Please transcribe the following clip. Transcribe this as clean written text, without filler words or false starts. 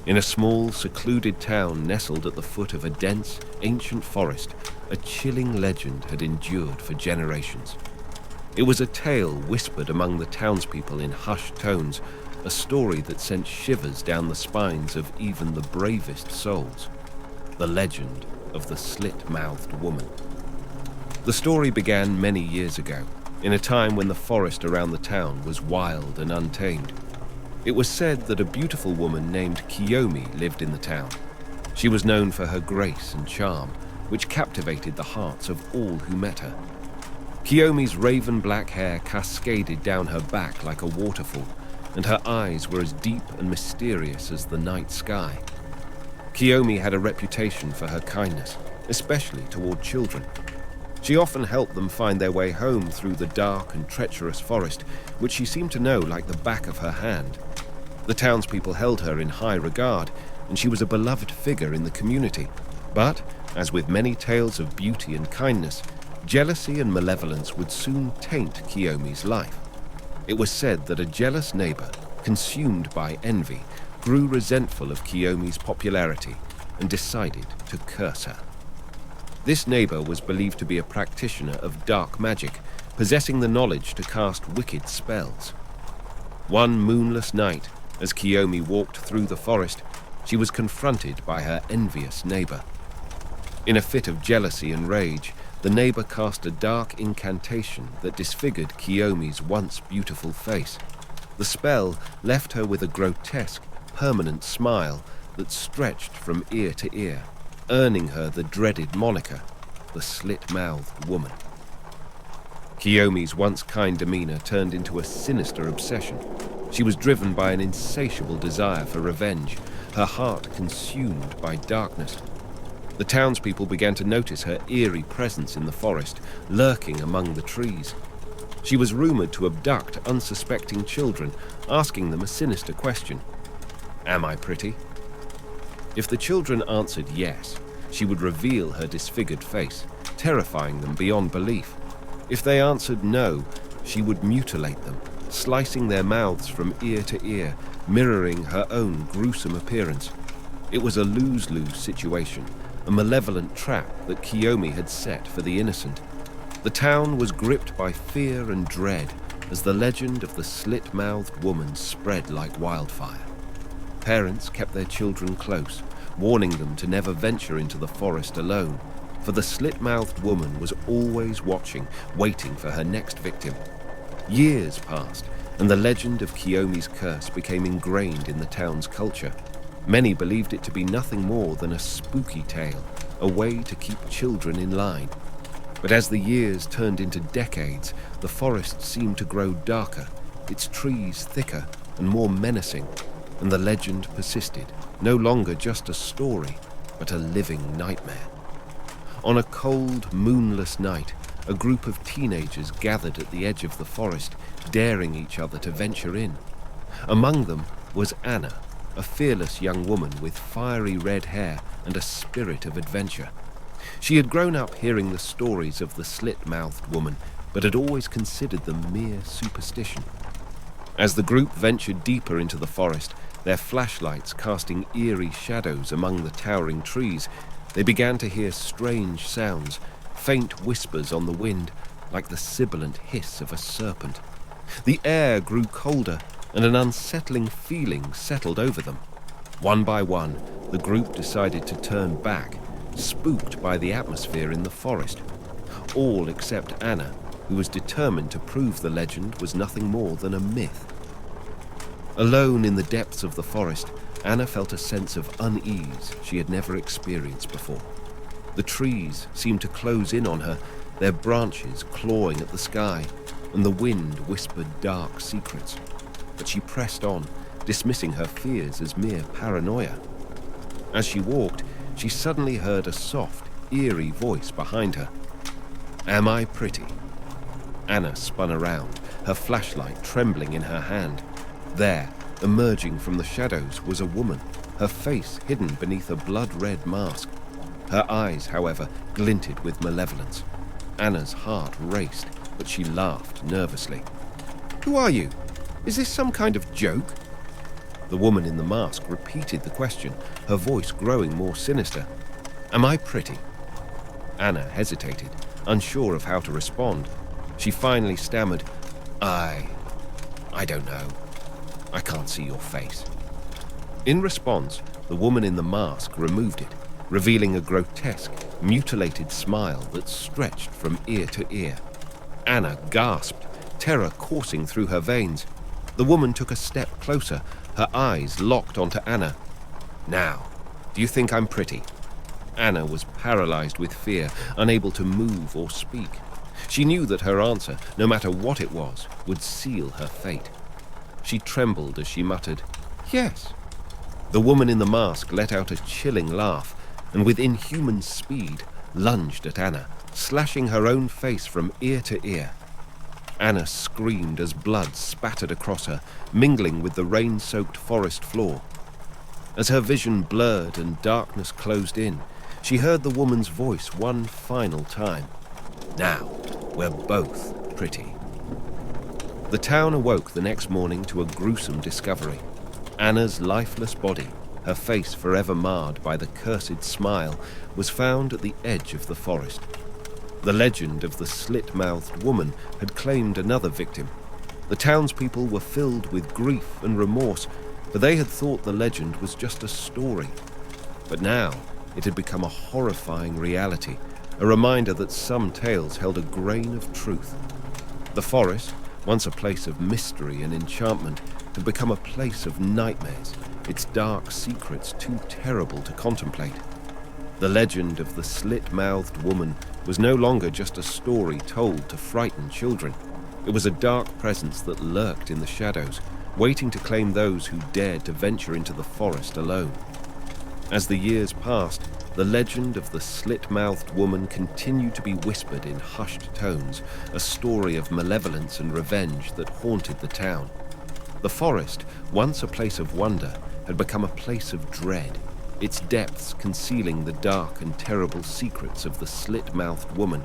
In a small, secluded town nestled at the foot of a dense, ancient forest, a chilling legend had endured for generations. It was a tale whispered among the townspeople in hushed tones, a story that sent shivers down the spines of even the bravest souls. The legend of the slit-mouthed woman. The story began many years ago, in a time when the forest around the town was wild and untamed. It was said that a beautiful woman named Kiyomi lived in the town. She was known for her grace and charm, which captivated the hearts of all who met her. Kiyomi's raven-black hair cascaded down her back like a waterfall, and her eyes were as deep and mysterious as the night sky. Kiyomi had a reputation for her kindness, especially toward children. She often helped them find their way home through the dark and treacherous forest, which she seemed to know like the back of her hand. The townspeople held her in high regard, and she was a beloved figure in the community. But, as with many tales of beauty and kindness, jealousy and malevolence would soon taint Kiyomi's life. It was said that a jealous neighbor, consumed by envy, grew resentful of Kiyomi's popularity and decided to curse her. This neighbor was believed to be a practitioner of dark magic, possessing the knowledge to cast wicked spells. One moonless night, as Kiyomi walked through the forest, she was confronted by her envious neighbor. In a fit of jealousy and rage, the neighbor cast a dark incantation that disfigured Kiyomi's once beautiful face. The spell left her with a grotesque, permanent smile that stretched from ear to ear, earning her the dreaded moniker, the slit-mouthed woman. Kiyomi's once kind demeanor turned into a sinister obsession. She was driven by an insatiable desire for revenge, her heart consumed by darkness. The townspeople began to notice her eerie presence in the forest, lurking among the trees. She was rumored to abduct unsuspecting children, asking them a sinister question. "Am I pretty?" If the children answered yes, she would reveal her disfigured face, terrifying them beyond belief. If they answered no, she would mutilate them, slicing their mouths from ear to ear, mirroring her own gruesome appearance. It was a lose-lose situation, a malevolent trap that Kiyomi had set for the innocent. The town was gripped by fear and dread as the legend of the slit-mouthed woman spread like wildfire. Parents kept their children close, warning them to never venture into the forest alone, for the slit-mouthed woman was always watching, waiting for her next victim. Years passed, and the legend of Kiyomi's curse became ingrained in the town's culture. Many believed it to be nothing more than a spooky tale, a way to keep children in line. But as the years turned into decades, the forest seemed to grow darker, its trees thicker and more menacing, and the legend persisted, no longer just a story, but a living nightmare. On a cold, moonless night, a group of teenagers gathered at the edge of the forest, daring each other to venture in. Among them was Anna, a fearless young woman with fiery red hair and a spirit of adventure. She had grown up hearing the stories of the slit-mouthed woman, but had always considered them mere superstition. As the group ventured deeper into the forest, their flashlights casting eerie shadows among the towering trees, they began to hear strange sounds, faint whispers on the wind, like the sibilant hiss of a serpent. The air grew colder, and an unsettling feeling settled over them. One by one, the group decided to turn back, spooked by the atmosphere in the forest. All except Anna, who was determined to prove the legend was nothing more than a myth. Alone in the depths of the forest, Anna felt a sense of unease she had never experienced before. The trees seemed to close in on her, their branches clawing at the sky, and the wind whispered dark secrets. But she pressed on, dismissing her fears as mere paranoia. As she walked, she suddenly heard a soft, eerie voice behind her. "Am I pretty?" Anna spun around, her flashlight trembling in her hand. There, emerging from the shadows, was a woman, her face hidden beneath a blood-red mask. Her eyes, however, glinted with malevolence. Anna's heart raced, but she laughed nervously. "Who are you? Is this some kind of joke?" The woman in the mask repeated the question, her voice growing more sinister. "Am I pretty?" Anna hesitated, unsure of how to respond. She finally stammered, I don't know. I can't see your face." In response, the woman in the mask removed it, revealing a grotesque, mutilated smile that stretched from ear to ear. Anna gasped, terror coursing through her veins. The woman took a step closer, her eyes locked onto Anna. "Now, do you think I'm pretty?" Anna was paralyzed with fear, unable to move or speak. She knew that her answer, no matter what it was, would seal her fate. She trembled as she muttered, "Yes." The woman in the mask let out a chilling laugh, and with inhuman speed lunged at Anna, slashing her own face from ear to ear. Anna screamed as blood spattered across her, mingling with the rain-soaked forest floor. As her vision blurred and darkness closed in, she heard the woman's voice one final time. "Now, we're both pretty." The town awoke the next morning to a gruesome discovery. Anna's lifeless body, her face forever marred by the cursed smile, was found at the edge of the forest. The legend of the slit-mouthed woman had claimed another victim. The townspeople were filled with grief and remorse, for they had thought the legend was just a story. But now it had become a horrifying reality, a reminder that some tales held a grain of truth. The forest, once a place of mystery and enchantment, had become a place of nightmares, its dark secrets too terrible to contemplate. The legend of the slit-mouthed woman was no longer just a story told to frighten children. It was a dark presence that lurked in the shadows, waiting to claim those who dared to venture into the forest alone. As the years passed, the legend of the slit-mouthed woman continued to be whispered in hushed tones, a story of malevolence and revenge that haunted the town. The forest, once a place of wonder, had become a place of dread, its depths concealing the dark and terrible secrets of the slit-mouthed woman.